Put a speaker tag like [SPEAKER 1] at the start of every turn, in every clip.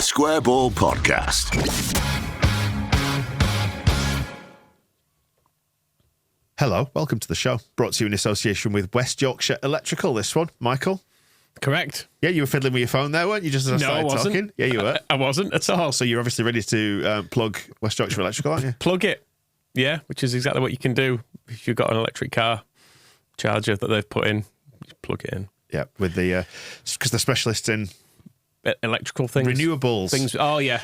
[SPEAKER 1] Square Ball Podcast.
[SPEAKER 2] Hello, welcome to the show. Brought to you in association with West Yorkshire Electrical, this one. Michael?
[SPEAKER 3] Correct.
[SPEAKER 2] Yeah, you were fiddling with your phone there, weren't you, just as I started
[SPEAKER 3] wasn't.
[SPEAKER 2] talking? Yeah, you were.
[SPEAKER 3] I wasn't at all.
[SPEAKER 2] So you're obviously ready to plug West Yorkshire Electrical, aren't you?
[SPEAKER 3] Plug it. Yeah, which is exactly what you can do if you've got an electric car charger that they've put in. Just plug it in.
[SPEAKER 2] Yeah, with the... Because they're specialists in...
[SPEAKER 3] Electrical things.
[SPEAKER 2] Renewables.
[SPEAKER 3] Things. Oh, yeah.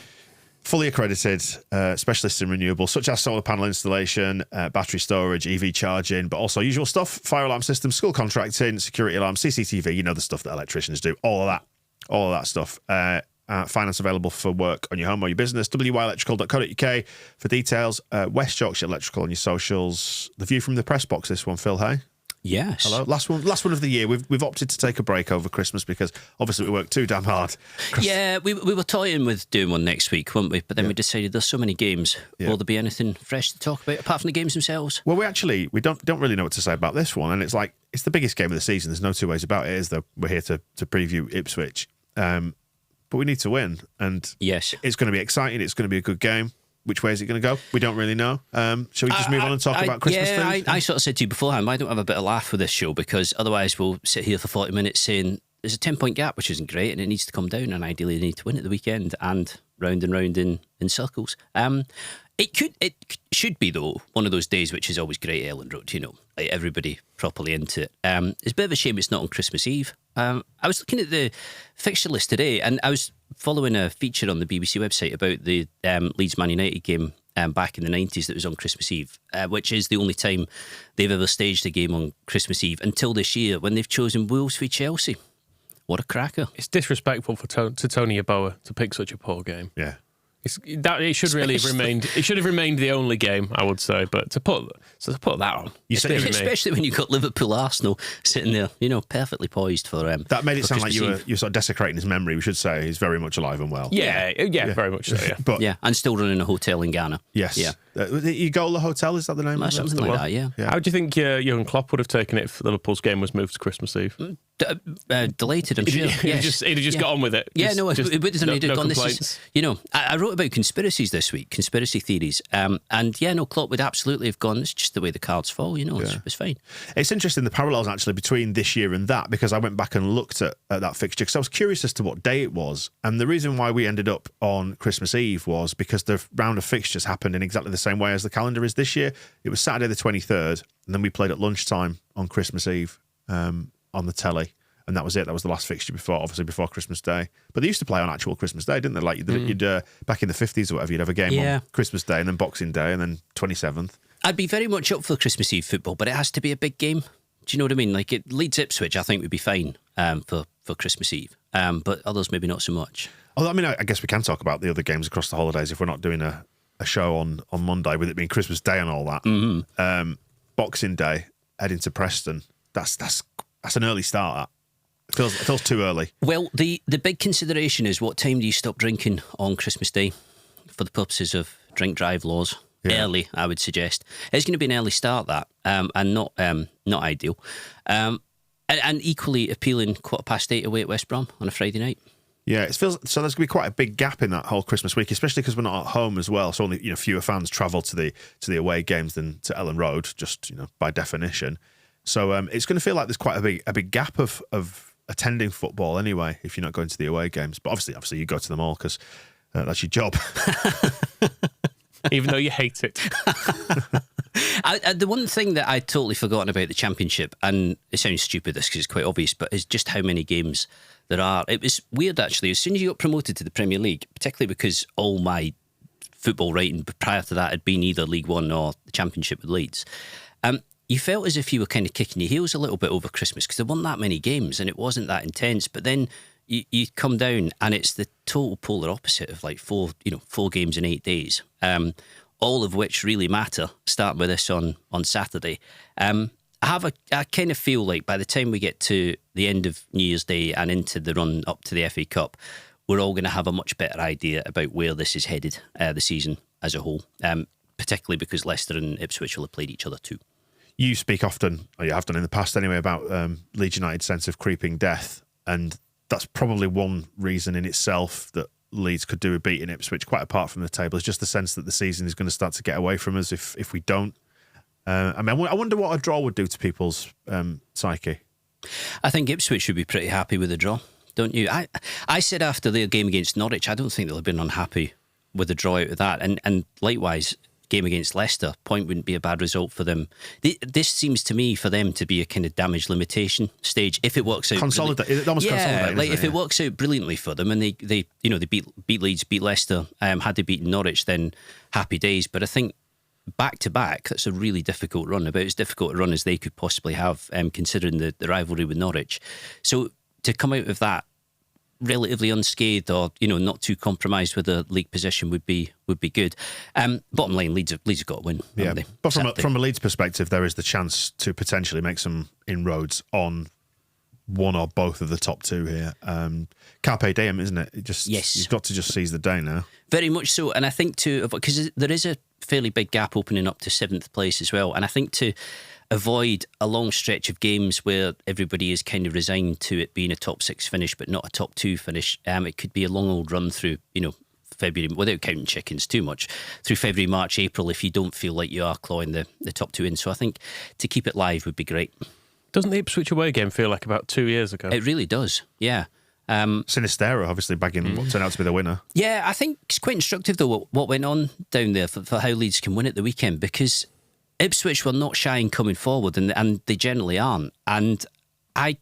[SPEAKER 2] Fully accredited specialists in renewables, such as solar panel installation, battery storage, EV charging, but also usual stuff, fire alarm systems, school contracting, security alarms, CCTV, you know, the stuff that electricians do, all of that stuff. Finance available for work on your home or your business, wyelectrical.co.uk for details. West Yorkshire Electrical on your socials. The view from the press box, this one, Phil, hey?
[SPEAKER 4] Yes.
[SPEAKER 2] Hello. Last one of the year. We've opted to take a break over Christmas because obviously we worked too damn hard.
[SPEAKER 4] Yeah, we were toying with doing one next week, weren't we? But then we decided there's so many games.
[SPEAKER 2] Yeah.
[SPEAKER 4] Will there be anything fresh to talk about apart from the games themselves?
[SPEAKER 2] Well, we don't really know what to say about this one, and it's the biggest game of the season. There's no two ways about it. Is that we're here to preview Ipswich, but we need to win, and
[SPEAKER 4] yes,
[SPEAKER 2] it's going to be exciting. It's going to be a good game. Which way is it going to go? We don't really know. Shall we just move on and talk about Christmas food?
[SPEAKER 4] I sort of said to you beforehand, why don't we have a bit of laugh with this show? Because otherwise we'll sit here for 40 minutes saying there's a 10-point gap, which isn't great, and it needs to come down, and ideally they need to win at the weekend, and round in circles. It should be, though, one of those days which is always great at Ellen Road, you know, like everybody properly into it. It's a bit of a shame it's not on Christmas Eve. I was looking at the fixture list today, and I was following a feature on the BBC website about the Leeds Man United game back in the 90s that was on Christmas Eve, which is the only time they've ever staged a game on Christmas Eve until this year when they've chosen Wolves v Chelsea. What a cracker.
[SPEAKER 3] It's disrespectful to Tony Yeboah to pick such a poor game.
[SPEAKER 2] Yeah.
[SPEAKER 3] It should really have remained. It should have remained the only game, I would say. But to put that on,
[SPEAKER 4] especially when you've got Liverpool Arsenal sitting there, you know, perfectly poised for
[SPEAKER 2] that made it sound like
[SPEAKER 4] Christmas
[SPEAKER 2] you're sort of desecrating his memory. We should say he's very much alive and well.
[SPEAKER 3] Yeah, very much so. Yeah,
[SPEAKER 2] but
[SPEAKER 4] and still running a hotel in Ghana.
[SPEAKER 2] Yes,
[SPEAKER 4] yeah.
[SPEAKER 2] The Egola Hotel, is that the name?
[SPEAKER 4] Something like that. Yeah.
[SPEAKER 3] How do you think Jurgen Klopp would have taken it if Liverpool's game was moved to Christmas Eve?
[SPEAKER 4] Delighted, I'm sure.
[SPEAKER 3] He'd have just got on with it.
[SPEAKER 4] Yeah, no, it wouldn't have
[SPEAKER 3] no
[SPEAKER 4] gone.
[SPEAKER 3] complaints.
[SPEAKER 4] This is, you know, I wrote about conspiracies this week, conspiracy theories, and Klopp would absolutely have gone. It's just the way the cards fall, you know. It's fine.
[SPEAKER 2] It's interesting the parallels actually between this year and that, because I went back and looked at that fixture because I was curious as to what day it was, and the reason why we ended up on Christmas Eve was because the round of fixtures happened in exactly the same way as the calendar is this year. It was Saturday the 23rd, and then we played at lunchtime on Christmas Eve on the telly. And that was it. That was the last fixture before Christmas Day. But they used to play on actual Christmas Day, didn't they? Like you'd back in the 50s or whatever, you'd have a game on Christmas Day and then Boxing Day and then 27th.
[SPEAKER 4] I'd be very much up for Christmas Eve football, but it has to be a big game. Do you know what I mean? Like Leeds Ipswich, I think would be fine for Christmas Eve, but others maybe not so much.
[SPEAKER 2] Although, I mean, I guess we can talk about the other games across the holidays if we're not doing a show on Monday, with it being Christmas Day and all that. Mm-hmm. Boxing Day, heading to Preston. That's an early start. It feels too early.
[SPEAKER 4] Well, the big consideration is what time do you stop drinking on Christmas Day for the purposes of drink drive laws? Yeah. Early, I would suggest. It's going to be an early start, that, and not ideal. And equally appealing 8:15 away at West Brom on a Friday night.
[SPEAKER 2] Yeah, it feels so. There's going to be quite a big gap in that whole Christmas week, especially because we're not at home as well. So only fewer fans travel to the away games than to Ellen Road, just by definition. So it's going to feel like there's quite a big gap of attending football anyway if you're not going to the away games. But obviously you go to them all because that's your job.
[SPEAKER 3] Even though you hate it.
[SPEAKER 4] The one thing that I'd totally forgotten about the Championship, and it sounds stupid this because it's quite obvious, but is just how many games there are. It was weird actually. As soon as you got promoted to the Premier League, particularly because all my football writing prior to that had been either League One or the Championship with Leeds, you felt as if you were kind of kicking your heels a little bit over Christmas because there weren't that many games and it wasn't that intense. But then you come down and it's the total polar opposite of like four games in 8 days, all of which really matter, starting with this on Saturday. I kind of feel like by the time we get to the end of New Year's Day and into the run up to the FA Cup, we're all going to have a much better idea about where this is headed, the season as a whole, particularly because Leicester and Ipswich will have played each other too.
[SPEAKER 2] You speak often, or you have done in the past anyway, about Leeds United's sense of creeping death, and that's probably one reason in itself that Leeds could do with beating Ipswich, quite apart from the table. It's just the sense that the season is going to start to get away from us if we don't. I wonder what a draw would do to people's psyche.
[SPEAKER 4] I think Ipswich should be pretty happy with the draw, don't you? I said after their game against Norwich, I don't think they'll have been unhappy with the draw out of that. And likewise, game against Leicester, point wouldn't be a bad result for them. This seems to me for them to be a kind of damage limitation stage. If it works out,
[SPEAKER 2] consolidating.
[SPEAKER 4] If it works out brilliantly for them, and they beat Leeds, beat Leicester, had they beaten Norwich, then happy days. But I think back to back, that's a really difficult run, about as difficult a run as they could possibly have, considering the rivalry with Norwich. So to come out of that relatively unscathed, or not too compromised with the league position, would be good. Bottom line, Leeds have got to win.
[SPEAKER 2] Yeah,
[SPEAKER 4] they?
[SPEAKER 2] But from a Leeds perspective, there is the chance to potentially make some inroads on one or both of the top two here. Carpe diem, isn't it?
[SPEAKER 4] Yes.
[SPEAKER 2] You've got to just seize the day now.
[SPEAKER 4] Very much so, and I think because there is a fairly big gap opening up to 7th place as well, and I think to avoid a long stretch of games where everybody is kind of resigned to it being a top 6 finish but not a top 2 finish, it could be a long old run through, February, without counting chickens too much, through February, March, April, if you don't feel like you are clawing the top 2 in. So I think to keep it live would be great.
[SPEAKER 3] Doesn't the Ipswich away game feel like about 2 years ago?
[SPEAKER 4] It really does, yeah.
[SPEAKER 2] Sinistera obviously bagging what turned out to be the winner.
[SPEAKER 4] Yeah, I think it's quite instructive though what went on down there for how Leeds can win at the weekend, because Ipswich were not shy in coming forward, and they generally aren't. And I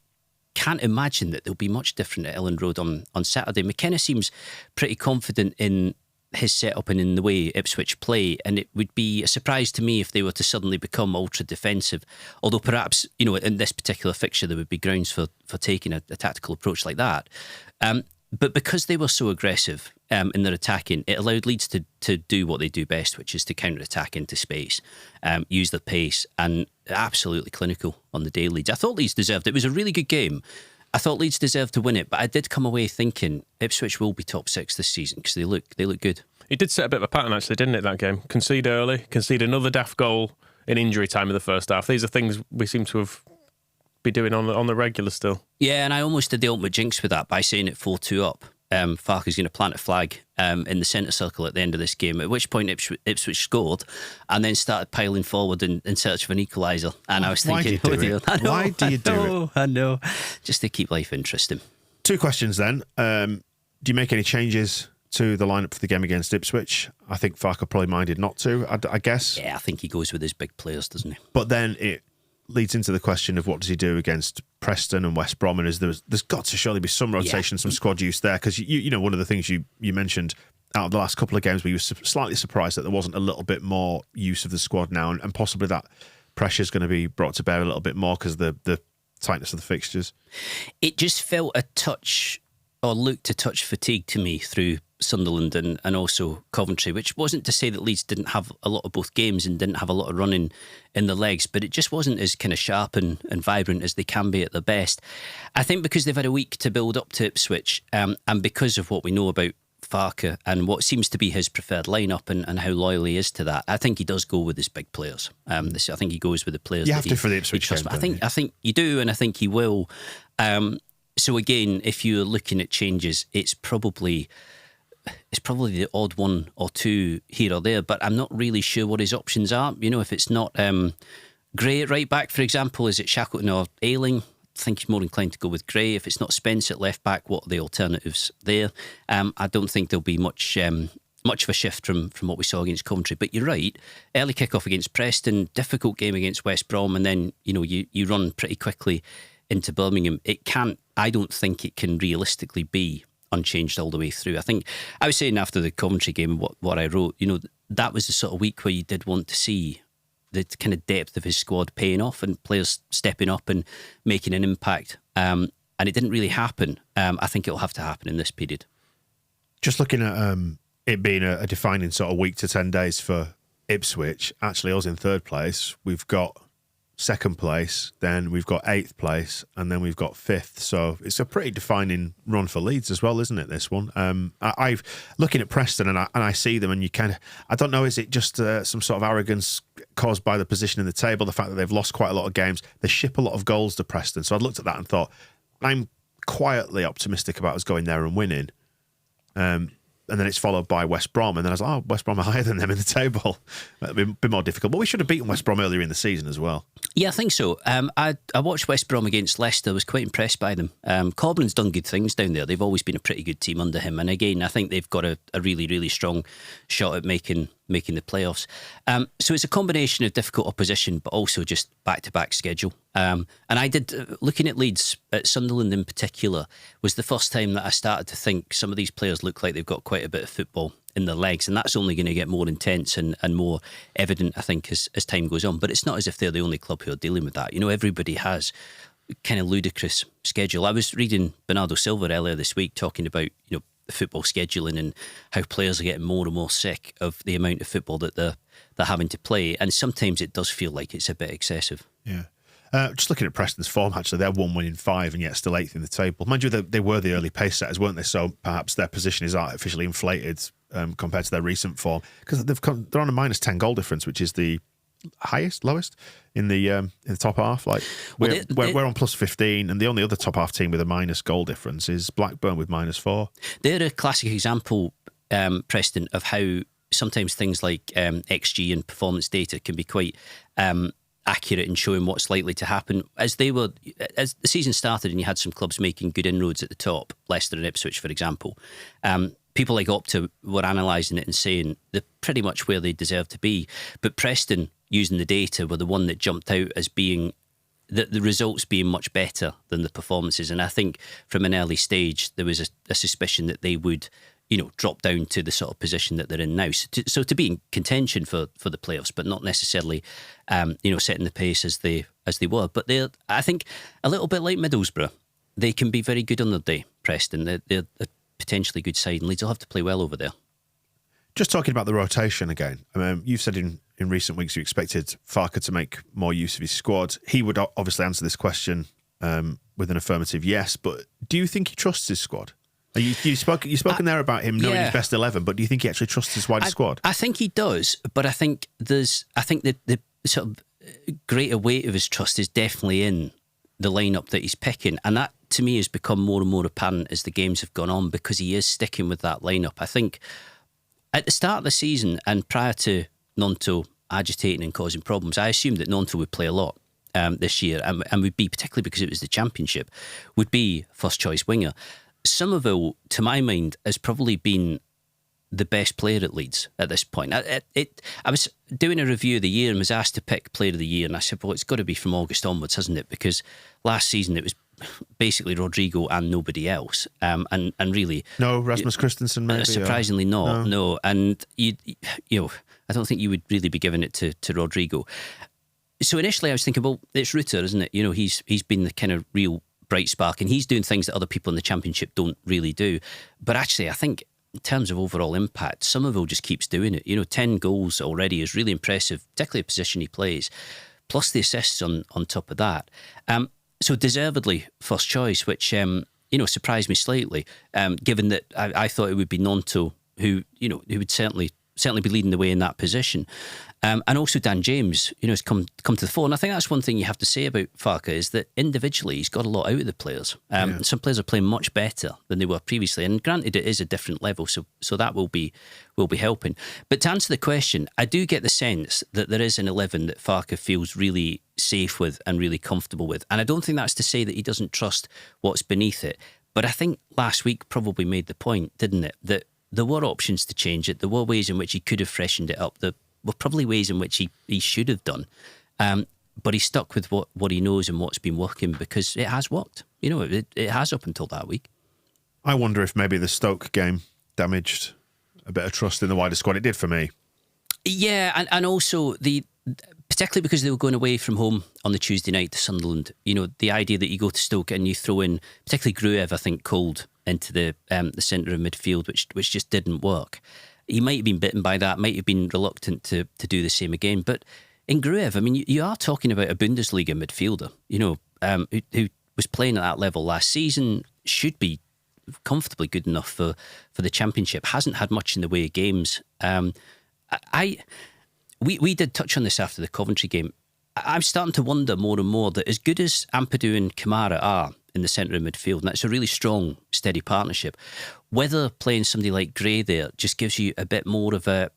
[SPEAKER 4] can't imagine that they'll be much different at Elland Road on Saturday. McKenna seems pretty confident in his setup and in the way Ipswich play, and it would be a surprise to me if they were to suddenly become ultra defensive. Although perhaps, in this particular fixture there would be grounds for taking a tactical approach like that. But because they were so aggressive in their attacking, it allowed Leeds to do what they do best, which is to counter-attack into space, use their pace, and absolutely clinical on the day, Leeds. I thought Leeds deserved it. It was a really good game. I thought Leeds deserved to win it, but I did come away thinking Ipswich will be top 6 this season because they look good.
[SPEAKER 3] It did set a bit of a pattern, actually, didn't it, that game? Concede early, concede another daft goal in injury time in the first half. These are things we seem to be doing on the regular still.
[SPEAKER 4] Yeah, and I almost did the ultimate jinx with that by saying it 4-2 up. Farke's going to plant a flag in the centre circle at the end of this game, at which point Ipswich scored and then started piling forward in search of an equaliser. And I was thinking,
[SPEAKER 2] why do you do it?
[SPEAKER 4] I know. Just to keep life interesting.
[SPEAKER 2] 2 questions then. Do you make any changes to the lineup for the game against Ipswich? I think Farke probably minded not to, I guess.
[SPEAKER 4] Yeah, I think he goes with his big players, doesn't he?
[SPEAKER 2] But then it leads into the question of what does he do against Preston and West Brom, and there's got to surely be some rotation, some squad use there, because one of the things you mentioned out of the last couple of games where you were slightly surprised that there wasn't a little bit more use of the squad now, and possibly that pressure is going to be brought to bear a little bit more because of the tightness of the fixtures. It
[SPEAKER 4] just felt a touch, or looked a touch fatigued to me through Sunderland and also Coventry, which wasn't to say that Leeds didn't have a lot of both games and didn't have a lot of running in the legs, but it just wasn't as kind of sharp and vibrant as they can be at their best. I think because they've had a week to build up to Ipswich, and because of what we know about Farke and what seems to be his preferred lineup and how loyal he is to that, I think he does go with his big players. I think he goes with the players.
[SPEAKER 2] You have to for the Ipswich game.
[SPEAKER 4] I think you do, and I think he will. So again, if you're looking at changes, it's probably the odd one or two here or there, but I'm not really sure what his options are. If it's not Gray at right back, for example, is it Shackleton or Ayling? I think he's more inclined to go with Gray. If it's not Spence at left back, what are the alternatives there? I don't think there'll be much of a shift from what we saw against Coventry. But you're right, early kick-off against Preston, difficult game against West Brom, and then you run pretty quickly into Birmingham. I don't think it can realistically be unchanged all the way through. I think I was saying after the Coventry game, what I wrote, that was the sort of week where you did want to see the kind of depth of his squad paying off and players stepping up and making an impact. And it didn't really happen. I think it'll have to happen in this period.
[SPEAKER 2] Just looking at it being a defining sort of week to 10 days for Ipswich, actually us in 3rd place, we've got 2nd place, then we've got 8th place, and then we've got 5th. So it's a pretty defining run for Leeds as well, isn't it, this one? I've looking at Preston and I see them, and you kind of, I don't know, is it just some sort of arrogance caused by the position in the table, the fact that they've lost quite a lot of games? They ship a lot of goals to Preston. So I looked at that and thought, I'm quietly optimistic about us going there and winning. and then it's followed by West Brom, and then I was like, oh, West Brom are higher than them in the table. It'd be a bit more difficult, but we should have beaten West Brom earlier in the season as well.
[SPEAKER 4] Yeah, I think so. I watched West Brom against Leicester. I was quite impressed by them. Coblin's done good things down there. They've always been a pretty good team under him. And again, I think they've got a really, really strong shot at making the playoffs. So it's a combination of difficult opposition, but also just back-to-back schedule. And I did, looking at Leeds, at Sunderland in particular, was the first time that I started to think some of these players look like they've got quite a bit of football in their legs, and that's only going to get more intense and more evident, I think, as time goes on. But it's not as if they're the only club who are dealing with that. You know, everybody has kind of ludicrous schedule. I was reading Bernardo Silva earlier this week talking about, you know, the football scheduling and how players are getting more and more sick of the amount of football that they're having to play, and sometimes it does feel like it's a bit excessive.
[SPEAKER 2] Yeah. Just looking at Preston's form, actually, they're 1 win in 5 and yet still 8th in the table. Mind you, they were the early pace setters, weren't they? So perhaps their position is artificially inflated compared to their recent form, because they're on a minus 10 goal difference, which is the lowest in the top half. Like we're on plus 15, and the only other top half team with a minus goal difference is Blackburn with minus 4.
[SPEAKER 4] They're a classic example, Preston, of how sometimes things like XG and performance data can be quite accurate in showing what's likely to happen. As the season started and you had some clubs making good inroads at the top, Leicester and Ipswich, for example, people like Opta were analysing it and saying they're pretty much where they deserve to be. But Preston, using the data, were the one that jumped out as being the results being much better than the performances. And I think from an early stage, there was a suspicion that they would, you know, drop down to the sort of position that they're in now. So to be in contention for the playoffs, but not necessarily, you know, setting the pace as they were. But they're, I think, a little bit like Middlesbrough. They can be very good on their day, Preston. They're a potentially good side, and Leeds will have to play well over there.
[SPEAKER 2] Just talking about the rotation again, I mean, you've said in recent weeks you expected Farke to make more use of his squad. He would obviously answer this question with an affirmative yes, but do you think he trusts his squad? You've spoken there about him knowing his best 11, but do you think he actually trusts his wider squad?
[SPEAKER 4] I think he does, but I think the sort of greater weight of his trust is definitely in the lineup that he's picking, and that to me has become more and more apparent as the games have gone on, because he is sticking with that lineup. I think at the start of the season and prior to Gnonto agitating and causing problems, I assumed that Gnonto would play a lot this year, and would be, particularly because it was the Championship, would be first choice winger. Somerville, to my mind, has probably been the best player at Leeds at this point. I was doing a review of the year and was asked to pick player of the year, and I said, well, it's got to be from August onwards, hasn't it? Because last season it was basically Rodrigo and nobody else, and really
[SPEAKER 2] no Rasmus Christensen, maybe
[SPEAKER 4] surprisingly not. No, and you know, I don't think you would really be giving it to Rodrigo. So initially I was thinking, well, it's Rutter, isn't it? You know, he's been the kind of real bright spark, and he's doing things that other people in the Championship don't really do. But actually, I think in terms of overall impact, Somerville just keeps doing it. You know, 10 goals already is really impressive, particularly the position he plays, plus the assists on top of that. So deservedly first choice, which you know, surprised me slightly, given that I thought it would be Gnonto who would certainly be leading the way in that position. And also Dan James, you know, has come to the fore. And I think that's one thing you have to say about Farke, is that individually he's got a lot out of the players. Some players are playing much better than they were previously. And granted, it is a different level, so that will be helping. But to answer the question, I do get the sense that there is an 11 that Farke feels really safe with and really comfortable with. And I don't think that's to say that he doesn't trust what's beneath it. But I think last week probably made the point, didn't it, that there were options to change it. There were ways in which he could have freshened it up. There were probably ways in which he should have done. But he stuck with what he knows and what's been working, because it has worked. You know, it has up until that week.
[SPEAKER 2] I wonder if maybe the Stoke game damaged a bit of trust in the wider squad. It did for me.
[SPEAKER 4] Yeah, and also particularly because they were going away from home on the Tuesday night to Sunderland. You know, the idea that you go to Stoke and you throw in, particularly Gruev, I think, cold into the centre of midfield, which just didn't work. He might have been bitten by that, might have been reluctant to do the same again. But in Gruev, I mean, you are talking about a Bundesliga midfielder, you know, who was playing at that level last season, should be comfortably good enough for the Championship, hasn't had much in the way of games. We did touch on this after the Coventry game. I'm starting to wonder more and more that as good as Ampadu and Kamara are in the centre of midfield, and that's a really strong, steady partnership, whether playing somebody like Gray there just gives you a bit more of a,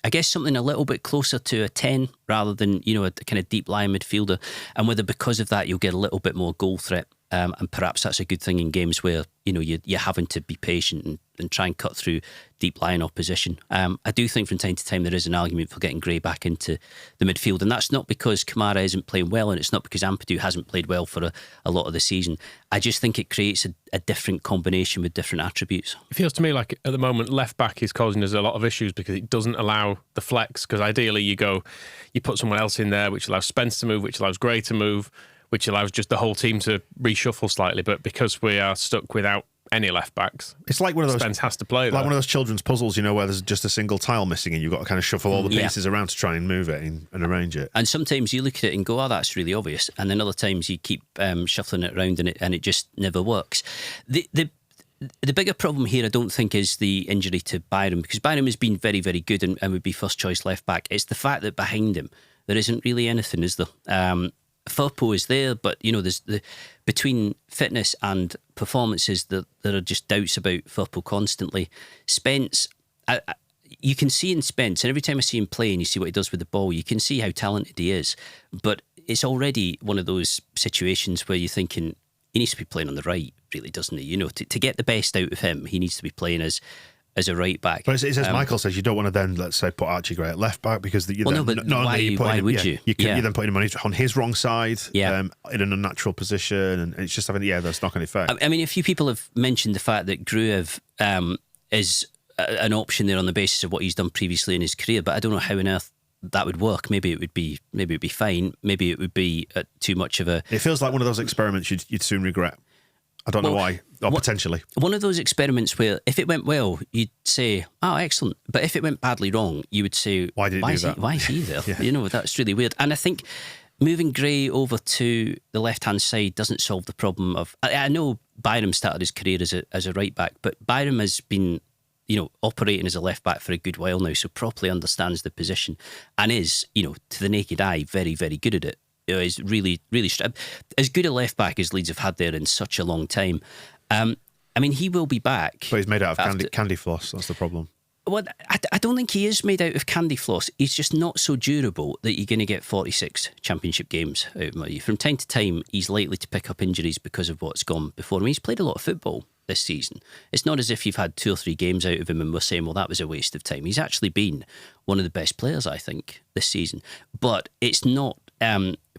[SPEAKER 4] I guess, something a little bit closer to a 10 rather than, a kind of deep line midfielder, and whether because of that you'll get a little bit more goal threat. And perhaps that's a good thing in games where you're having to be patient and try and cut through deep line opposition. I do think from time to time there is an argument for getting Gray back into the midfield, and that's not because Kamara isn't playing well, and it's not because Ampadu hasn't played well for a lot of the season. I just think it creates a different combination with different attributes.
[SPEAKER 3] It feels to me like at the moment left back is causing us a lot of issues because it doesn't allow the flex. Because ideally you put someone else in there, which allows Spence to move, which allows Gray to move, which allows just the whole team to reshuffle slightly. But because we are stuck without any left backs,
[SPEAKER 2] it's like one of those.
[SPEAKER 3] Spence has to play there.
[SPEAKER 2] Like one of those children's puzzles, where there's just a single tile missing, and you've got to kind of shuffle all the pieces around to try and move it and arrange it.
[SPEAKER 4] And sometimes you look at it and go, "Oh, that's really obvious," and then other times you keep shuffling it around, and it just never works. The bigger problem here, I don't think, is the injury to Byram, because Byram has been very, very good and would be first choice left back. It's the fact that behind him there isn't really anything, is there? Firpo is there, but there's between fitness and performances that there are just doubts about Firpo constantly. Spence, you can see in Spence, and every time I see him play and you see what he does with the ball, you can see how talented he is. But it's already one of those situations where you're thinking he needs to be playing on the right, really, doesn't he? To get the best out of him, he needs to be playing as a right back.
[SPEAKER 2] But it says Michael says you don't want to then, let's say, put Archie Gray at left back because
[SPEAKER 4] why would you?
[SPEAKER 2] You're then putting him on his wrong side,
[SPEAKER 4] in
[SPEAKER 2] an unnatural position, and it's just having that's not going to affect.
[SPEAKER 4] I mean, a few people have mentioned the fact that Gruev is an option there on the basis of what he's done previously in his career, but I don't know how on earth that would work. Maybe it would be fine. Maybe it would be too much of a.
[SPEAKER 2] It feels like one of those experiments you'd soon regret. I don't know why, or potentially. One
[SPEAKER 4] of those experiments where if it went well, you'd say, oh, excellent. But if it went badly wrong, you would say, why is he there? That's really weird. And I think moving Gray over to the left-hand side doesn't solve the problem of... I know Byram started his career as a right-back, but Byram has been operating as a left-back for a good while now, so properly understands the position and is, to the naked eye, very, very good at it. Is really, really as good a left back as Leeds have had there in such a long time. I mean, he will be back.
[SPEAKER 2] But he's made out of candy floss. That's the problem.
[SPEAKER 4] Well, I don't think he is made out of candy floss. He's just not so durable that you're going to get 46 championship games out of him. From time to time, he's likely to pick up injuries because of what's gone before him. He's played a lot of football this season. It's not as if you've had 2 or 3 games out of him and we're saying, well, that was a waste of time. He's actually been one of the best players, I think, this season. But it's not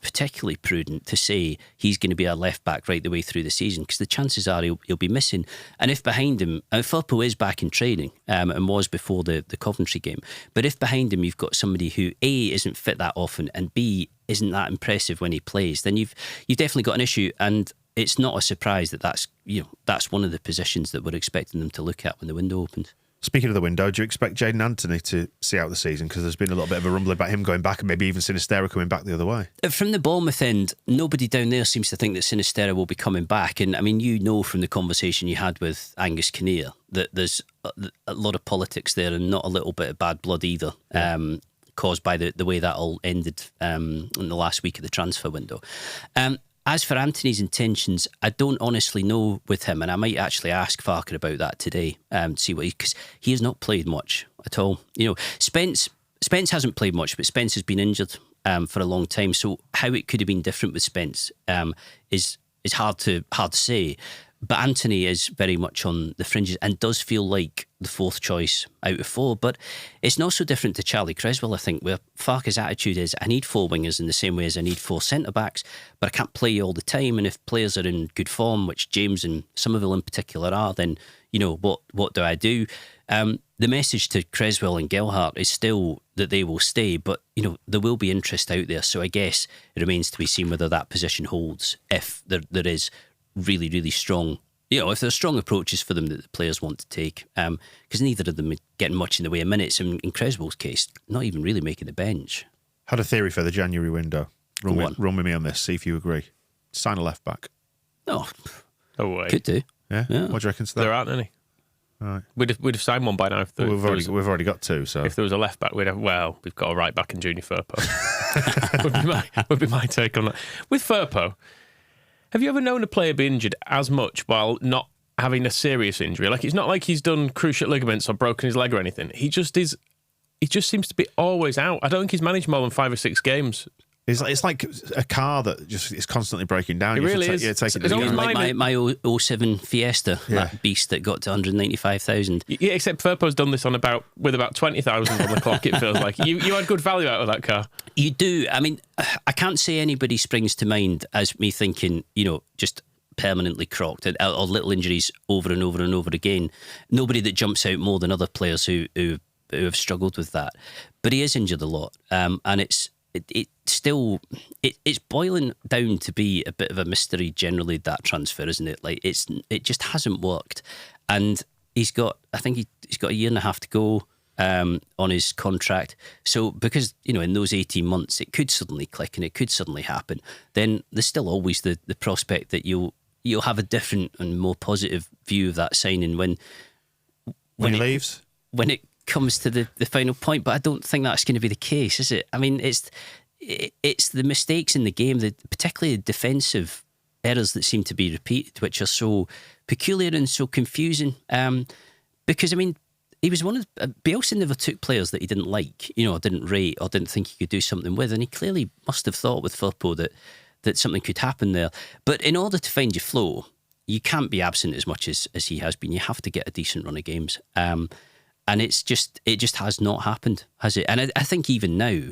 [SPEAKER 4] particularly prudent to say he's going to be our left back right the way through the season, because the chances are he'll be missing. And if behind him, Firpo is back in training and was before the Coventry game, but if behind him you've got somebody who A, isn't fit that often, and B, isn't that impressive when he plays, then you've definitely got an issue. And it's not a surprise that's one of the positions that we're expecting them to look at when the window opens.
[SPEAKER 2] Speaking of the window, do you expect Jayden Anthony to see out the season? Because there's been a little bit of a rumble about him going back, and maybe even Sinistera coming back the other way. From
[SPEAKER 4] the Bournemouth end, nobody down there seems to think that Sinistera will be coming back. And I mean, from the conversation you had with Angus Kinnear that there's a lot of politics there and not a little bit of bad blood either, caused by the way that all ended in the last week of the transfer window. As for Anthony's intentions, I don't honestly know with him, and I might actually ask Farker about that today, see what because he has not played much at all. Spence hasn't played much, but Spence has been injured for a long time. So how it could have been different with Spence is hard to say. But Anthony is very much on the fringes and does feel like the 4th choice out of 4. But it's not so different to Charlie Creswell, I think, where Farker's attitude is, I need 4 wingers in the same way as I need 4 centre-backs, but I can't play all the time. And if players are in good form, which James and Somerville in particular are, then, what do I do? The message to Creswell and Gelhardt is still that they will stay, but, there will be interest out there. So I guess it remains to be seen whether that position holds if there is really, really strong, if there's strong approaches for them that the players want to take, because neither of them are getting much in the way of minutes. And in Creswell's case, not even really making the bench.
[SPEAKER 2] Had a theory for the January window. Run with me on this, see if you agree. Sign a left back.
[SPEAKER 4] No
[SPEAKER 3] way.
[SPEAKER 4] Could do.
[SPEAKER 2] Yeah? What do you reckon to that?
[SPEAKER 3] There aren't any.
[SPEAKER 2] Right.
[SPEAKER 3] We'd have signed one by now.
[SPEAKER 2] We've already got 2. So
[SPEAKER 3] if there was a left back, we've got a right back in Junior Firpo. would be my take on that. With Firpo, have you ever known a player be injured as much while not having a serious injury? Like, it's not like he's done cruciate ligaments or broken his leg or anything. He just seems to be always out. I don't think he's managed more than 5 or 6 games.
[SPEAKER 2] It's like a car that just is constantly breaking down.
[SPEAKER 3] It really is.
[SPEAKER 4] Like my 07 Fiesta, that beast that got to 195,000.
[SPEAKER 3] Yeah, except Firpo's done this with about 20,000 on the clock, it feels like. You had good value out of that car.
[SPEAKER 4] You do. I mean, I can't say anybody springs to mind as me thinking, just permanently crocked or little injuries over and over and over again. Nobody that jumps out more than other players who have struggled with that. But he is injured a lot. And it's boiling down to be a bit of a mystery generally, that transfer, isn't it? Like, it just hasn't worked, and he's got a year and a half to go on his contract. So because in those 18 months it could suddenly click and it could suddenly happen, then there's still always the prospect that you'll have a different and more positive view of that signing when
[SPEAKER 2] he leaves,
[SPEAKER 4] when it comes to the final point. But I don't think that's going to be the case, is it? I mean, it's the mistakes in the game, particularly the defensive errors that seem to be repeated, which are so peculiar and so confusing. Because, I mean, he was one of Bielsa never took players that he didn't like, didn't rate or didn't think he could do something with, and he clearly must have thought with Firpo that something could happen there. But in order to find your flow, you can't be absent as much as he has been. You have to get a decent run of games. And it just has not happened, has it? And I think even now,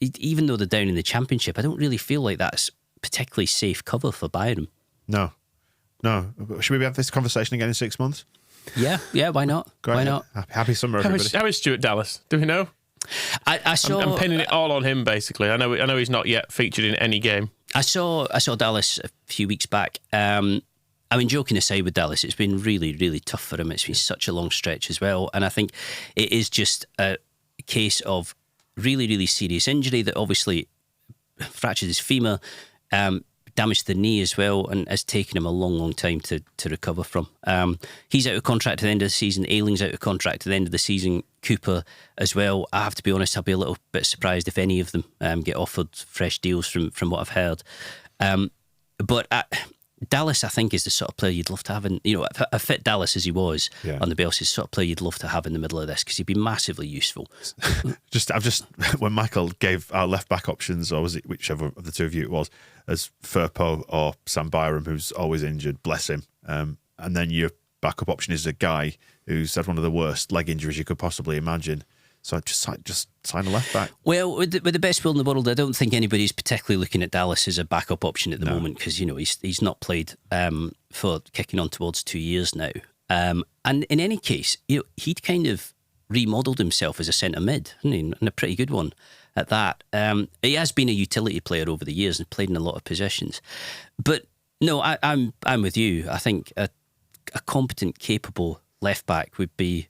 [SPEAKER 4] even though they're down in the Championship, I don't really feel like that's particularly safe cover for Bayern.
[SPEAKER 2] No. Should we have this conversation again in 6 months?
[SPEAKER 4] Yeah, why not?
[SPEAKER 2] Great.
[SPEAKER 4] Why not?
[SPEAKER 2] Happy summer, everybody.
[SPEAKER 3] How is Stuart Dallas? Do we know?
[SPEAKER 4] I saw.
[SPEAKER 3] I'm pinning it all on him, basically. I know he's not yet featured in any game.
[SPEAKER 4] I saw Dallas a few weeks back. I mean, joking aside with Dallas, it's been really, really tough for him. It's been such a long stretch as well. And I think it is just a case of really, really serious injury that obviously fractured his femur, damaged the knee as well, and has taken him a long, long time to recover from. He's out of contract at the end of the season. Ayling's out of contract at the end of the season. Cooper as well. I have to be honest, I'll be a little bit surprised if any of them get offered fresh deals from what I've heard. Dallas, I think, is the sort of player you'd love to have in, a fit Dallas as he was on the Bielsa, sort of player you'd love to have in the middle of this, because he'd be massively useful.
[SPEAKER 2] When Michael gave our left back options, or was it whichever of the two of you it was, as Firpo or Sam Byram, who's always injured, bless him, and then your backup option is a guy who's had one of the worst leg injuries you could possibly imagine. So just sign a left back.
[SPEAKER 4] Well, with the best will in the world, I don't think anybody's particularly looking at Dallas as a backup option at the moment, because he's not played for kicking on towards 2 years now. And in any case, he'd kind of remodelled himself as a centre mid, and a pretty good one at that. He has been a utility player over the years and played in a lot of positions. But no, I'm with you. I think a competent, capable left back would be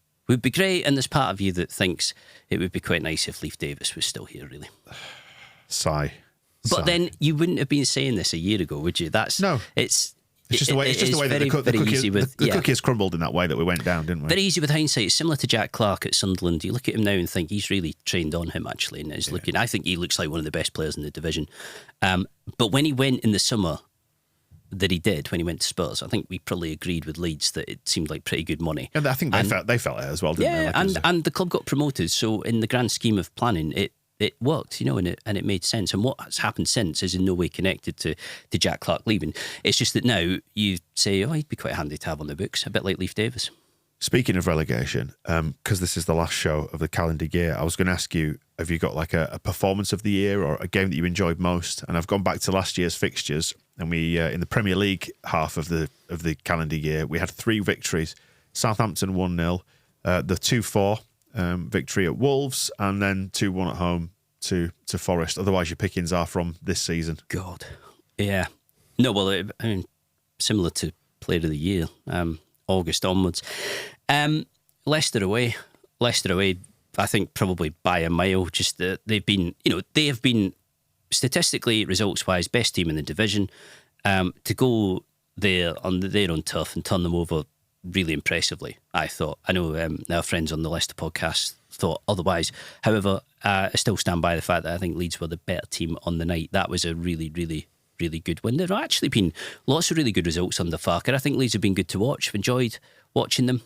[SPEAKER 4] great, and there's part of you that thinks it would be quite nice if Leif Davis was still here, really.
[SPEAKER 2] Sigh.
[SPEAKER 4] But then you wouldn't have been saying this a year ago, would you?
[SPEAKER 2] It's just the way that the cookie has crumbled in that way that we went down, didn't we?
[SPEAKER 4] Very easy with hindsight. It's similar to Jack Clark at Sunderland. You look at him now and think he's really trained on him, actually, and is looking. I think he looks like one of the best players in the division. But when he went in the summer that he did, when he went to Spurs, I think we probably agreed with Leeds that it seemed like pretty good money.
[SPEAKER 2] And I think they felt it as well, didn't they?
[SPEAKER 4] Yeah, and the club got promoted. So in the grand scheme of planning, it worked, and it made sense. And what has happened since is in no way connected to Jack Clark leaving. It's just that now you say, he'd be quite handy to have on the books, a bit like Leif Davis.
[SPEAKER 2] Speaking of relegation, because this is the last show of the calendar year, I was going to ask you, have you got like a performance of the year or a game that you enjoyed most? And I've gone back to last year's fixtures, and we in the Premier League half of the calendar year, we had 3 victories. Southampton 1-0, the 2-4 victory at Wolves, and then 2-1 at home to Forest. Otherwise, your pickings are from this season.
[SPEAKER 4] God, yeah. No, well, I mean, similar to Player of the Year, August onwards. Leicester away, I think probably by a mile. Just they have been statistically, results-wise, best team in the division. To go there on their own turf and turn them over really impressively, I thought. I know our friends on the Leicester podcast thought otherwise. However, I still stand by the fact that I think Leeds were the better team on the night. That was a really, really, really good win. There have actually been lots of really good results under Farker. I think Leeds have been good to watch. I've enjoyed watching them.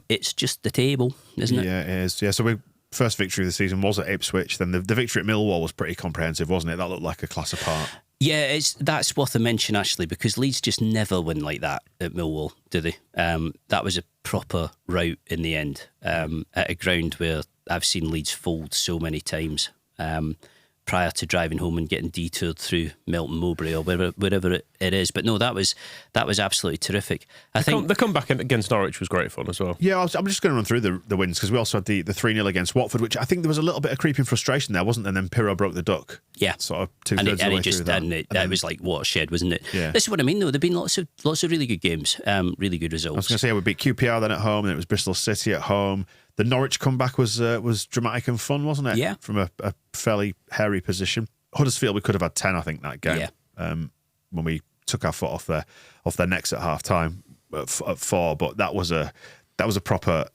[SPEAKER 4] It's just the table, isn't it?
[SPEAKER 2] Yeah, it is. Yeah, so first victory of the season was at Ipswich. Then the victory at Millwall was pretty comprehensive, wasn't it? That looked like a class apart.
[SPEAKER 4] Yeah, that's worth a mention, actually, because Leeds just never win like that at Millwall, do they? That was a proper rout in the end, at a ground where I've seen Leeds fold so many times. Prior to driving home and getting detoured through Melton Mowbray or wherever it is. But no, that was absolutely terrific. I think
[SPEAKER 3] the comeback against Norwich was great fun as well.
[SPEAKER 2] Yeah, I'm just going to run through the wins because we also had the 3-0 against Watford, which I think there was a little bit of creeping frustration there, wasn't there? And then Pirro broke the duck.
[SPEAKER 4] Yeah.
[SPEAKER 2] Sort of two-thirds of the way through that.
[SPEAKER 4] It was like watershed, wasn't it?
[SPEAKER 2] Yeah.
[SPEAKER 4] This is what I mean, though. There've been lots of really good games, really good results.
[SPEAKER 2] I was going to say we beat QPR then at home, and it was Bristol City at home. The Norwich comeback was dramatic and fun, wasn't it?
[SPEAKER 4] Yeah.
[SPEAKER 2] From a fairly hairy position. Huddersfield, we could have had 10, I think, that game.
[SPEAKER 4] Yeah.
[SPEAKER 2] When we took our foot off their necks at half time at 4, but that was a proper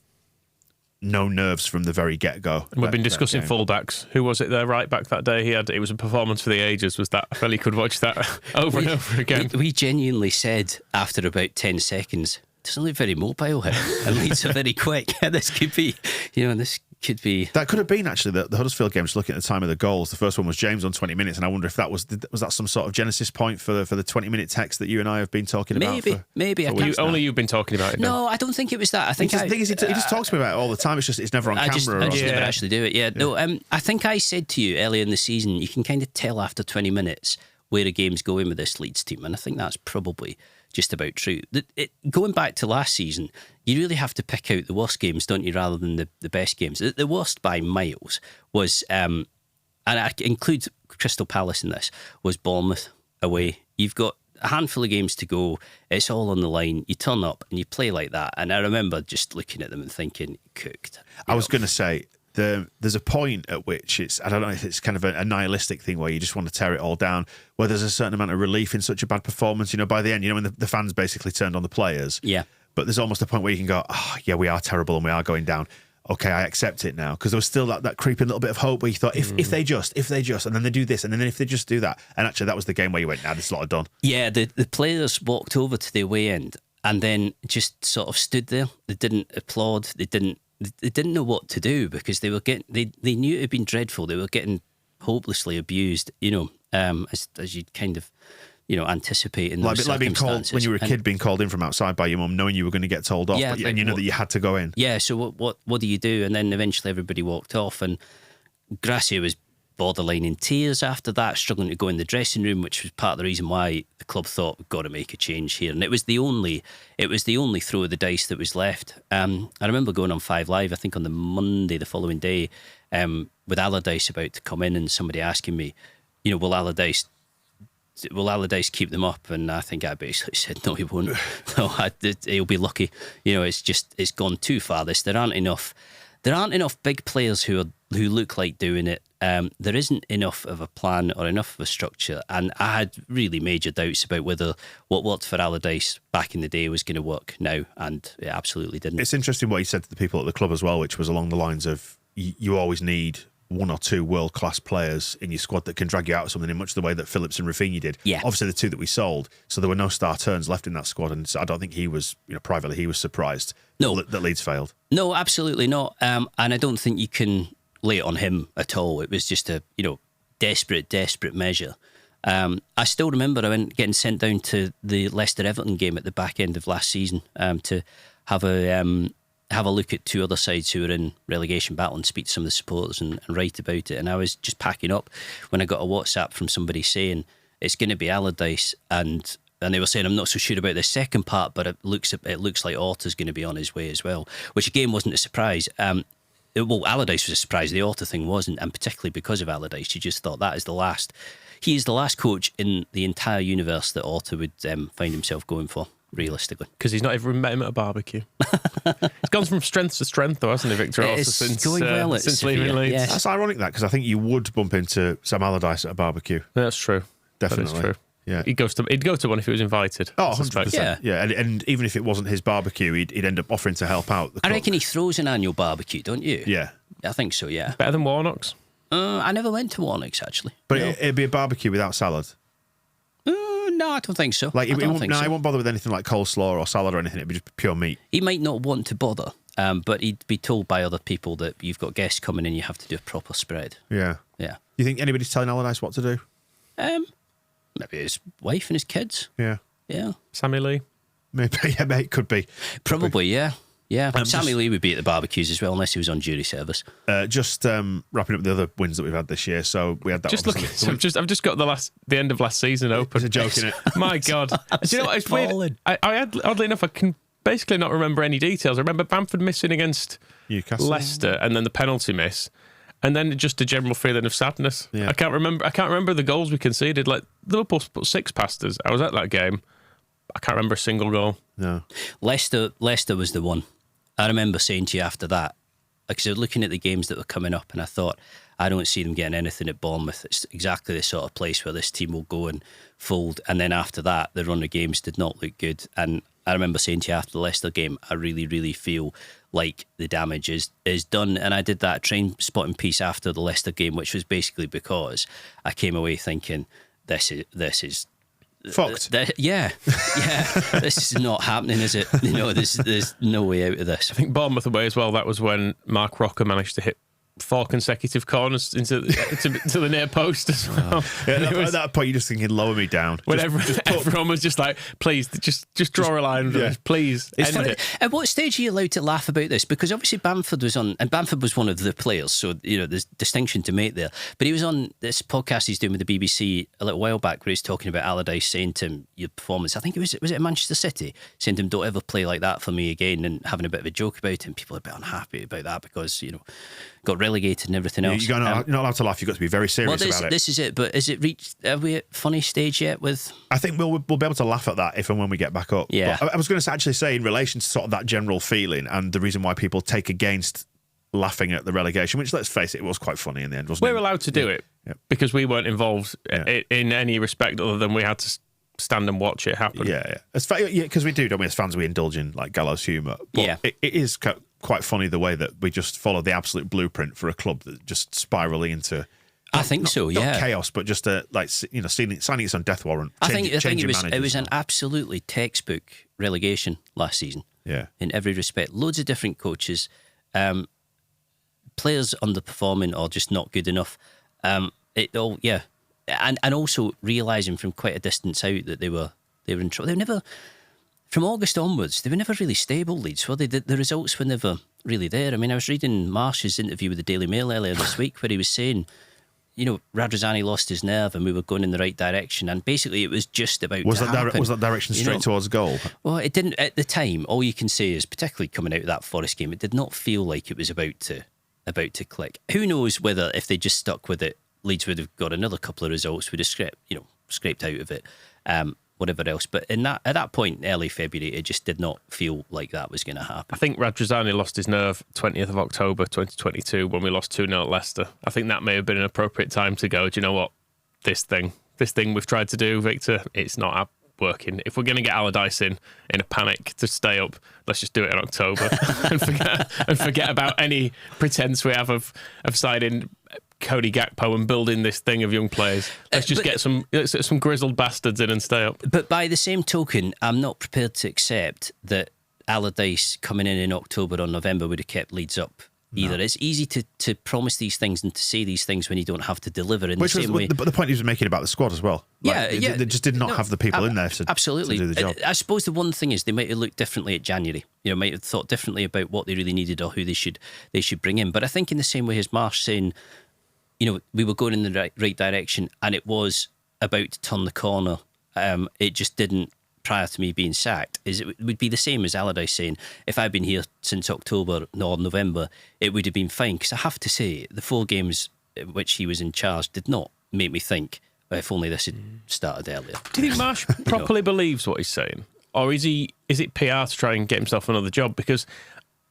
[SPEAKER 2] no nerves from the very get go.
[SPEAKER 3] And we've been discussing fullbacks. Who was it? Their right back that day. It was a performance for the ages. Was that? I felt he could watch that over and over again.
[SPEAKER 4] We genuinely said after about 10 seconds, doesn't look very mobile here, and Leeds are very quick. This could be. That
[SPEAKER 2] could have been actually the Huddersfield game. Just looking at the time of the goals, the first one was James on 20 minutes, and I wonder if that was that some sort of genesis point for the 20-minute text that you and I have been talking about.
[SPEAKER 4] Maybe.
[SPEAKER 3] Only you've been talking about it.
[SPEAKER 4] No, I don't think it was that. I think
[SPEAKER 2] the thing is, he just talks to me about it all the time. It's never on camera.
[SPEAKER 4] I just never actually do it. Yeah. No. I think I said to you earlier in the season, you can kind of tell after 20 minutes where a game's going with this Leeds team, and I think that's probably just about true. Going back to last season, you really have to pick out the worst games, don't you, rather than the best games. The worst by miles was, and I include Crystal Palace in this, was Bournemouth away. You've got a handful of games to go. It's all on the line. You turn up and you play like that. And I remember just looking at them and thinking, cooked.
[SPEAKER 2] I was going to say, there's a point at which I don't know if it's kind of a nihilistic thing where you just want to tear it all down, where there's a certain amount of relief in such a bad performance. By the end, when the fans basically turned on the players. Yeah. But there's almost a point where you can go, oh, yeah, we are terrible and we are going down. Okay, I accept it now. Because there was still that creeping little bit of hope where you thought, if they just, and then they do this, and then if they just do that. And actually, that was the game where you went, this is a lot of done. Yeah, the players walked over to the away end and then just sort of stood there. They didn't applaud. They didn't know what to do because they knew it had been dreadful. They were getting hopelessly abused, as you'd kind of, anticipate in those like being called when you were a kid, being called in from outside by your mum, knowing you were going to get told off, and you know that you had to go in. Yeah. So what do you do? And then eventually everybody walked off, and Gracia was borderline in tears after that, struggling to go in the dressing room, which was part of the reason why the club thought we've got to make a change here. And it was the only throw of the dice that was left. I remember going on 5 Live, I think on the Monday the following day, with Allardyce about to come in, and somebody asking me, will Allardyce keep them up? And I think I basically said, no, he won't. No, he'll be lucky. It's gone too far. There aren't enough big players who look like doing it. There isn't enough of a plan or enough of a structure. And I had really major doubts about whether what worked for Allardyce back in the day was going to work now, and it absolutely didn't. It's interesting what he said to the people at the club as well, which was along the lines of, you always need 1 or 2 world-class players in your squad that can drag you out of something in much the way that Phillips and Rafinha did. Yeah. Obviously, the 2 that we sold, so there were no star turns left in that squad, and so I don't think he was, privately, he was surprised that Leeds failed. No, absolutely not. And I don't think you can lay it on him at all. It was just a, desperate measure. I still remember I went getting sent down to the Leicester-Everton game at the back end of last season to have a look at 2 other sides who were in relegation battle and speak to some of the supporters and write about it. And I was just packing up when I got a WhatsApp from somebody saying it's going to be Allardyce, and they were saying, I'm not so sure about the second part, but it looks like Orta's going to be on his way as well, which again wasn't a surprise. Allardyce was a surprise. The Orta thing wasn't, and particularly because of Allardyce, you just thought he is the last coach in the entire universe that Orta would find himself going for, realistically. Because he's not ever met him at a barbecue. He's gone from strength to strength, though, hasn't he, Victor Orta, since leaving Leeds? Yes. That's ironic, because I think you would bump into Sam Allardyce at a barbecue.
[SPEAKER 3] That's true.
[SPEAKER 2] Definitely.
[SPEAKER 3] That is true.
[SPEAKER 2] Yeah.
[SPEAKER 3] He'd go to one if he was invited.
[SPEAKER 2] Oh,
[SPEAKER 3] I suspect.
[SPEAKER 2] 100%. Yeah. And even if it wasn't his barbecue, he'd end up offering to help out.
[SPEAKER 4] I reckon he throws an annual barbecue, don't you?
[SPEAKER 2] Yeah.
[SPEAKER 4] I think so, yeah.
[SPEAKER 3] Better than Warnock's.
[SPEAKER 4] I never went to Warnock's, actually.
[SPEAKER 2] But
[SPEAKER 4] No.
[SPEAKER 2] it'd be a barbecue without salad.
[SPEAKER 4] No, I don't think so.
[SPEAKER 2] Like,
[SPEAKER 4] I don't think so.
[SPEAKER 2] he won't bother with anything like coleslaw or salad or anything. It'd be just pure meat.
[SPEAKER 4] He might not want to bother, but he'd be told by other people that you've got guests coming in, you have to do a proper spread.
[SPEAKER 2] Yeah.
[SPEAKER 4] Yeah.
[SPEAKER 2] You think anybody's telling Allardyce what to do?
[SPEAKER 4] Maybe his wife and his kids.
[SPEAKER 2] Yeah.
[SPEAKER 4] Yeah.
[SPEAKER 3] Sammy Lee.
[SPEAKER 2] Maybe. Yeah, mate, it could be.
[SPEAKER 4] Probably, yeah. Yeah. Sammy Lee would be at the barbecues as well, unless he was on jury service.
[SPEAKER 2] Just wrapping up the other wins that we've had this year. So we had that.
[SPEAKER 3] Just looking. I've just got the end of last season open.
[SPEAKER 2] It's a joke, isn't it?
[SPEAKER 3] My God. Do you know what? It's weird. I had, oddly enough, I can basically not remember any details. I remember Bamford missing against
[SPEAKER 2] Newcastle,
[SPEAKER 3] Leicester, and then the penalty miss, and then just a general feeling of sadness.
[SPEAKER 2] Yeah.
[SPEAKER 3] I can't remember the goals we conceded. Like Liverpool put 6 past us. I was at that game. I can't remember a single goal.
[SPEAKER 2] No.
[SPEAKER 4] Leicester was the one. I remember saying to you after that, because I was looking at the games that were coming up, and I thought, I don't see them getting anything at Bournemouth. It's exactly the sort of place where this team will go and fold. And then after that, the run of games did not look good. And I remember saying to you after the Leicester game, I really, really feel like the damage is done. And I did that train spotting piece after the Leicester game, which was basically because I came away thinking, this is
[SPEAKER 2] fucked.
[SPEAKER 4] Yeah. This is not happening, is it? There's no way out of this.
[SPEAKER 3] I think Bournemouth away as well. That was when Mark Rocker managed to hit 4 consecutive corners into the near post as well.
[SPEAKER 2] Yeah, at that point, you're just thinking, lower me down.
[SPEAKER 3] When everyone was just like, please, just draw a line under this, please.
[SPEAKER 4] It's
[SPEAKER 3] end
[SPEAKER 4] funny.
[SPEAKER 3] it.
[SPEAKER 4] At what stage are you allowed to laugh about this? Because obviously Bamford was on, and Bamford was one of the players, so there's distinction to make there. But he was on this podcast he's doing with the BBC a little while back, where he's talking about Allardyce saying to him, your performance, I think was it Manchester City, saying to him, don't ever play like that for me again, and having a bit of a joke about him. People are a bit unhappy about that because, got relegated and everything else.
[SPEAKER 2] You're not allowed to laugh. You've got to be very serious about it.
[SPEAKER 4] This is it. But is it reached? Are we at funny stage yet? With
[SPEAKER 2] I think we'll be able to laugh at that if and when we get back up.
[SPEAKER 4] Yeah.
[SPEAKER 2] But I was going to actually say in relation to sort of that general feeling and the reason why people take against laughing at the relegation, which let's face it was quite funny in the end, wasn't it?
[SPEAKER 3] We're allowed to do it because we weren't involved in any respect other than we had to stand and watch it happen.
[SPEAKER 2] Yeah. Because we do, don't we? As fans, we indulge in like gallows humour. But it is quite funny the way that we just follow the absolute blueprint for a club that just spiraling into.
[SPEAKER 4] I think so.
[SPEAKER 2] Not chaos, but just signing its own death warrant.
[SPEAKER 4] I think it was an absolutely textbook relegation last season.
[SPEAKER 2] Yeah,
[SPEAKER 4] in every respect, loads of different coaches, players underperforming or just not good enough. And also realising from quite a distance out that they were in trouble. They were never, from August onwards, they were never really stable, Leeds. Well, the results were never really there. I mean, I was reading Marsh's interview with the Daily Mail earlier this week where he was saying, Radrizzani lost his nerve and we were going in the right direction. And basically it was just about
[SPEAKER 2] Was that direction straight towards goal?
[SPEAKER 4] Well, it didn't at the time. All you can say is, particularly coming out of that Forest game, it did not feel like it was about to click. Who knows whether if they just stuck with it, Leeds would have got another couple of results, would have scraped out of it, whatever else. But at that point, early February, it just did not feel like that was going to happen.
[SPEAKER 3] I think Radrizzani lost his nerve 20th of October 2022 when we lost 2-0 at Leicester. I think that may have been an appropriate time to go, do you know what? This thing we've tried to do, Victor, it's not working. If we're going to get Allardyce in a panic to stay up, let's just do it in October and forget about any pretense we have of signing Cody Gakpo and building this thing of young players. Let's just get some grizzled bastards in and stay up.
[SPEAKER 4] But by the same token, I'm not prepared to accept that Allardyce coming in October or November would have kept Leeds up either. No. It's easy to promise these things and to say these things when you don't have to deliver in the same way.
[SPEAKER 2] But the point he was making about the squad as well. They just did not have the people in there to do the job.
[SPEAKER 4] I suppose the one thing is they might have looked differently at January. Might have thought differently about what they really needed or who they should bring in. But I think in the same way as Marsh saying, we were going in the right direction and it was about to turn the corner. It just didn't prior to me being sacked. It would be the same as Allardyce saying, if I'd been here since October or November, it would have been fine. Because I have to say, the 4 games in which he was in charge did not make me think, if only this had started earlier.
[SPEAKER 3] Do you think Marsh properly believes what he's saying? Or is it PR to try and get himself another job? Because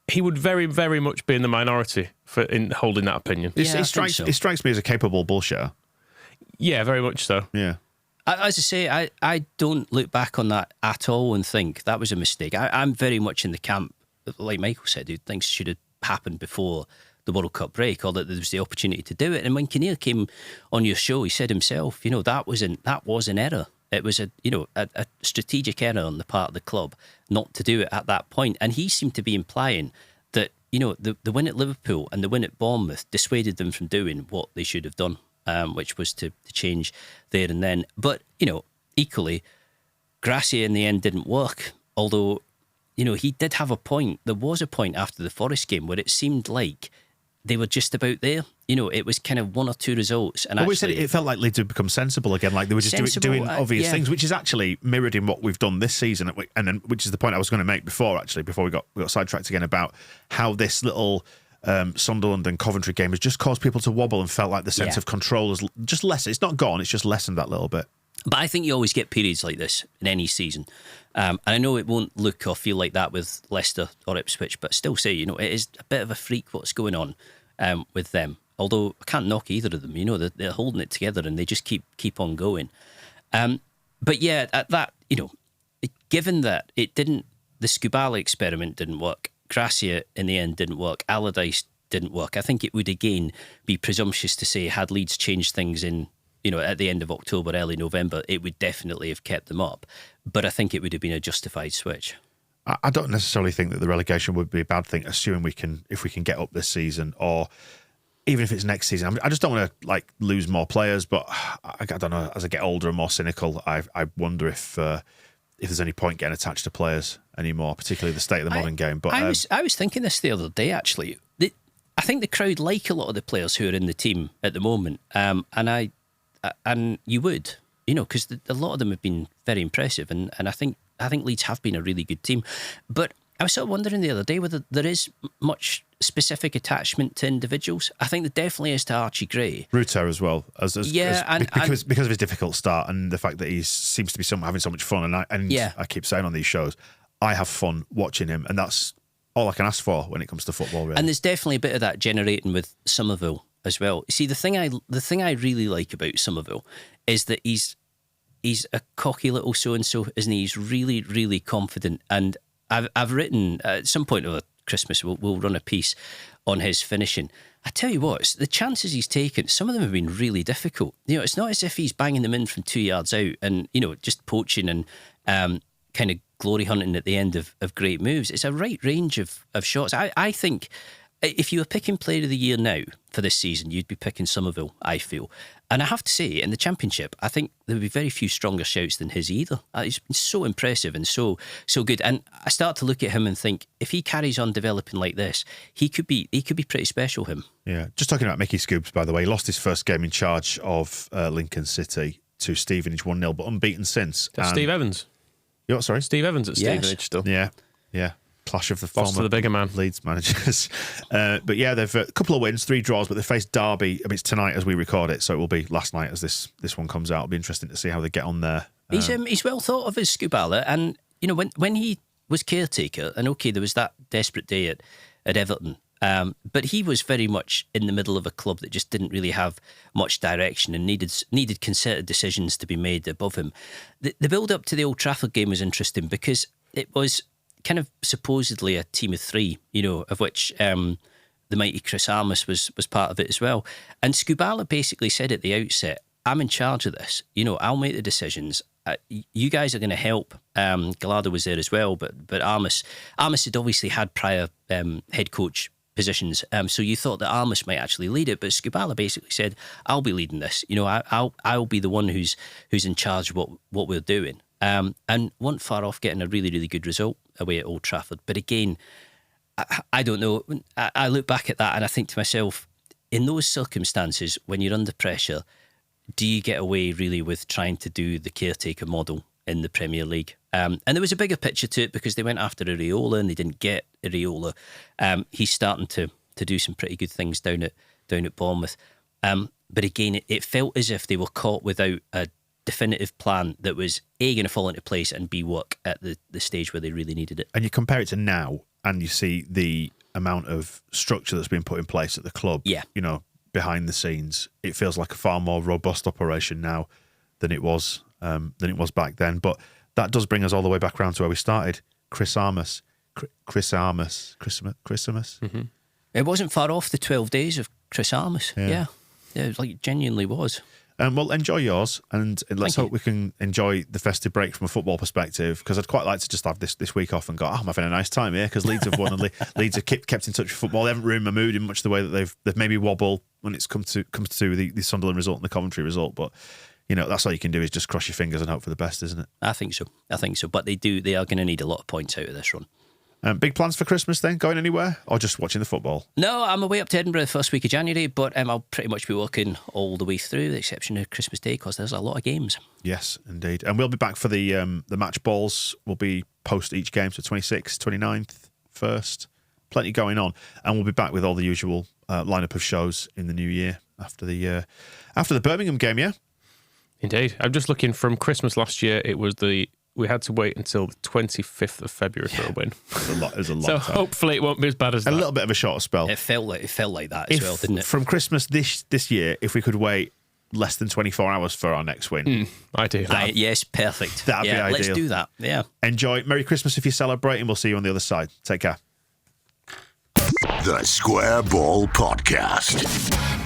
[SPEAKER 3] he would very, very much be in the minority in holding that opinion.
[SPEAKER 2] It strikes me as a capable bullshitter.
[SPEAKER 3] Yeah, very much so.
[SPEAKER 2] Yeah.
[SPEAKER 4] As I say, I don't look back on that at all and think that was a mistake. I'm very much in the camp, like Michael said, who thinks should have happened before the World Cup break, or that there was the opportunity to do it. And when Kinnear came on your show, he said himself, that was an error. It was a strategic error on the part of the club not to do it at that point. And he seemed to be implying that, the win at Liverpool and the win at Bournemouth dissuaded them from doing what they should have done, which was to change there and then. But, equally, Gracia in the end didn't work. Although, he did have a point. There was a point after the Forest game where it seemed like they were just about there. It was kind of one or two results. And
[SPEAKER 2] we said it felt like Leeds had become sensible again, like they were just doing obvious things, which is actually mirrored in what we've done this season, and then, which is the point I was going to make before we got sidetracked again about how this little Sunderland and Coventry game has just caused people to wobble and felt like the sense of control is just less. It's not gone, it's just lessened that little bit.
[SPEAKER 4] But I think you always get periods like this in any season. And I know it won't look or feel like that with Leicester or Ipswich, but still say, it is a bit of a freak what's going on with them. Although I can't knock either of them, they're holding it together and they just keep on going. But yeah, at that, given that the Skubala experiment didn't work, Gracia in the end didn't work, Allardyce didn't work, I think it would again be presumptuous to say had Leeds changed things in, at the end of October, early November, it would definitely have kept them up. But I think it would have been a justified switch.
[SPEAKER 2] I don't necessarily think that the relegation would be a bad thing, assuming if we can get up this season, or even if it's next season. I just don't want to lose more players, but I don't know. As I get older and more cynical, I wonder if there's any point getting attached to players anymore, particularly the state of the modern game. But
[SPEAKER 4] I was thinking this the other day actually. I think the crowd like a lot of the players who are in the team at the moment, and you would, because a lot of them have been very impressive, and I think Leeds have been a really good team. But I was sort of wondering the other day whether there is much specific attachment to individuals. I think there definitely is to Archie Gray.
[SPEAKER 2] Rutter as well, because of his difficult start and the fact that he seems to be having so much fun. And I keep saying on these shows, I have fun watching him, and that's all I can ask for when it comes to football, really.
[SPEAKER 4] And there's definitely a bit of that generating with Somerville as well. See, the thing I really like about Somerville is that he's a cocky little so-and-so, isn't he? He's really, really confident. And I've written, at some point over Christmas, we'll run a piece on his finishing. I tell you what, the chances he's taken, some of them have been really difficult. It's not as if he's banging them in from 2 yards out and, just poaching and kind of glory hunting at the end of great moves. It's a right range of shots. I think if you were picking Player of the Year now for this season, you'd be picking Somerville, I feel. And I have to say, in the Championship, I think there would be very few stronger shouts than his either. He's been so impressive and so good. And I start to look at him and think, if he carries on developing like this, he could be pretty special, him.
[SPEAKER 2] Yeah. Just talking about Mickey Scoops, by the way, he lost his first game in charge of Lincoln City to Stevenage 1-0, but unbeaten since.
[SPEAKER 3] Steve Evans.
[SPEAKER 2] You know what, sorry?
[SPEAKER 3] Steve Evans at Stevenage still.
[SPEAKER 2] Yeah. Clash of the
[SPEAKER 3] Boss to the bigger man.
[SPEAKER 2] Leeds managers. But yeah, they've a couple of wins, 3 draws, but they faced Derby. I mean, it's tonight as we record it, so it will be last night as this one comes out. It'll be interesting to see how they get on there.
[SPEAKER 4] He's well thought of as Skubala, and when he was caretaker, and okay, there was that desperate day at Everton, but he was very much in the middle of a club that just didn't really have much direction and needed concerted decisions to be made above him. The build up to the Old Trafford game was interesting because it was kind of supposedly a team of 3, of which the mighty Chris Armas was part of it as well. And Skubala basically said at the outset, I'm in charge of this. I'll make the decisions. You guys are going to help. Gallardo was there as well, but Armas had obviously had prior head coach positions. So you thought that Armas might actually lead it, but Skubala basically said, I'll be leading this. I'll be the one who's in charge of what we're doing. And weren't far off getting a really, really good result away at Old Trafford. But again, I don't know. I look back at that and I think to myself, in those circumstances, when you're under pressure, do you get away really with trying to do the caretaker model in the Premier League? And there was a bigger picture to it because they went after Areola and they didn't get Areola. He's starting to do some pretty good things down at Bournemouth. But again, it felt as if they were caught without a definitive plan that was A, going to fall into place, and B, work at the stage where they really needed it.
[SPEAKER 2] And you compare it to now and you see the amount of structure that's been put in place at the club, behind the scenes, it feels like a far more robust operation now than it was than it was back then. But that does bring us all the way back around to where we started. Christmas.
[SPEAKER 3] Mm-hmm.
[SPEAKER 4] It wasn't far off the 12 days of Christmas. Yeah, it like genuinely was.
[SPEAKER 2] Well, enjoy yours, and let's hope we can enjoy the festive break from a football perspective, because I'd quite like to just have this week off and go, I'm having a nice time here, because Leeds have won, and Leeds have kept in touch with football. They haven't ruined my mood in much the way that they've maybe wobble when it's come to the Sunderland result and the Coventry result, but that's all you can do is just cross your fingers and hope for the best, isn't it? I think so. But they are going to need a lot of points out of this run. Big plans for Christmas then? Going anywhere? Or just watching the football?
[SPEAKER 4] No, I'm away up to Edinburgh the first week of January, but I'll pretty much be working all the way through, the exception of Christmas Day, because there's a lot of games.
[SPEAKER 2] Yes, indeed. And we'll be back for the match balls. We'll be post each game, so 26th, 29th, 1st. Plenty going on. And we'll be back with all the usual lineup of shows in the new year after the Birmingham game, yeah?
[SPEAKER 3] Indeed. I'm just looking from Christmas last year, we had to wait until the 25th of February for a win.
[SPEAKER 2] It was a lot.
[SPEAKER 3] So hopefully it won't be as bad as that.
[SPEAKER 2] A little bit of a shorter spell.
[SPEAKER 4] It felt like that as well, didn't it?
[SPEAKER 2] From Christmas this year, if we could wait less than 24 hours for our next win.
[SPEAKER 3] Ideal.
[SPEAKER 4] Yes, perfect.
[SPEAKER 2] That'd be ideal.
[SPEAKER 4] Let's do that. Yeah.
[SPEAKER 2] Enjoy. Merry Christmas if you're celebrating. We'll see you on the other side. Take care.
[SPEAKER 1] The Square Ball Podcast.